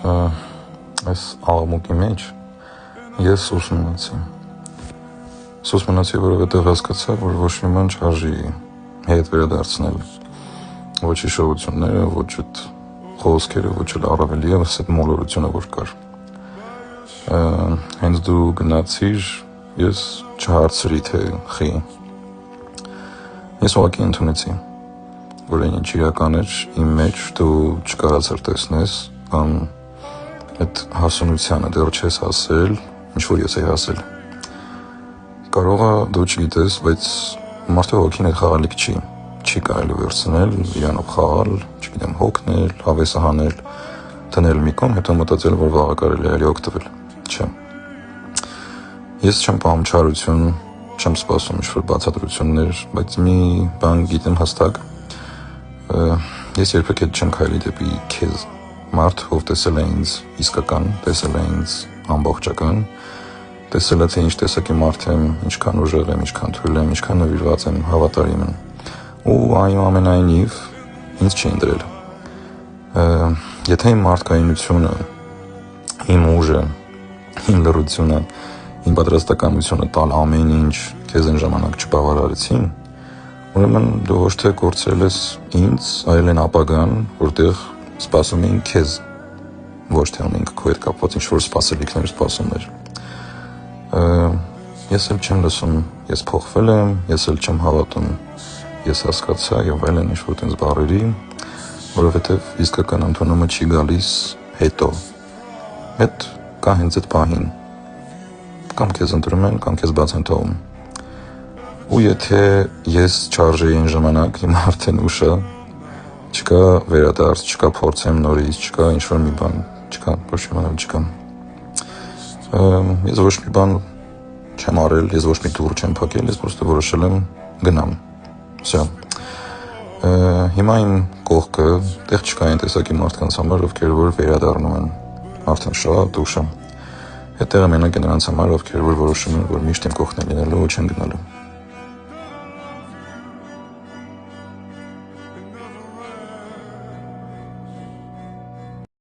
Այս աղմուկի մեջ ես սուս մնացի։ Սուս մնացի, որովհետև հասկացա, որ ոչ մի բան չարժի հետ վերադարձնել։ Ոչ հիշողությունները, ոչ այդ խոսքերը, ոչ էլ առավել ևս այդ մոլորությունը, որ կար։ Հենց դու գնացիր, ես չհարցրի, թե խի։ Ես ուղղակի ընդունեցի, որ այն ինչ իրական էր իմ մեջ դու չկարացար տեսնես, կամ այդ հասունությանը դեռ չես հասել, ինչ որ ես էի հասել։ Կարող է դու չգիտես, բայց մարդու հոգին այդ խաղալիք չի կարելի վերցնել, իրանով խաղալ, չգիտեմ, հոգնել, հավեսը հանել, դնել մի կողմ, հետո մտածել, որ վաղը կարելի է օգտվել։ Չէ։ Ես չեմ պահում չարություն, չեմ սպասում ինչ-որ բացատրություններ, բայց մի բան գիտեմ հստակ, ես երբեք հետ չեմ քայլի դեպի քեզ, մարդ, ով տեսել է ինձ իսկական, տեսել է ինձ ամբողջական, տեսել է, թե ինչ տեսակի մարդ եմ, ինչքան ուժեղ եմ, ինչքան թույլ եմ, ինչքան նվիրված եմ, հավատարիմ եմ, ու այնուամենայնիվ ինձ չի ընտրել։ Եթե իմ մարդկայնությունը, իմ ուժը, իմ լռությունը, իմ պատրաստակամությունը տալ ամեն ինչ քեզ այն ժամանակ չբավարարեցին, ուրեմն դու ոչ թե կորցրել ես ինձ, այլ են ապագան, որտեղ սպասում էին քեզ, ոչ թե ունենք քո հետ կապված ինչ-որ սպասելիքներ, սպասումներ։ Ես էլ չեմ լսում, ես փոխվել եմ, ես էլ չեմ հավատում, ես հասկացա եւ այլն ինչ-որ տենց բառերի, որովհետեւ իսկական ընդունումը չի գալիս հետո։ Հետ կա հենց այդ պահին։ Կամ քեզ ընտրում են, կամ քեզ բաց են թողում։ Ու եթե ես չարժեի այն ժամանակ, հիմա արդեն ուշ է, չկա վերադարձ, չկա փորձեմ նորից, չկա ինչ-որ մի բան, չկա, ոչ մի բան չկա։ Ես ոչ մի բան չեմ արել, ես ոչ մի դուռ չեմ փակել, ես պրոստը որոշել եմ գնամ։ Всё։ Հիմա իմ կողքը տեղ չկա այն տեսակի մարդկանց համար, ովքեր որ վերադառնում են, արդեն շատ ուշ է։ Հետերը մենակ նրանց համար, ովքեր որ որոշում են, որ միշտ իմ կողքն են լինելու ու չեն գնալու։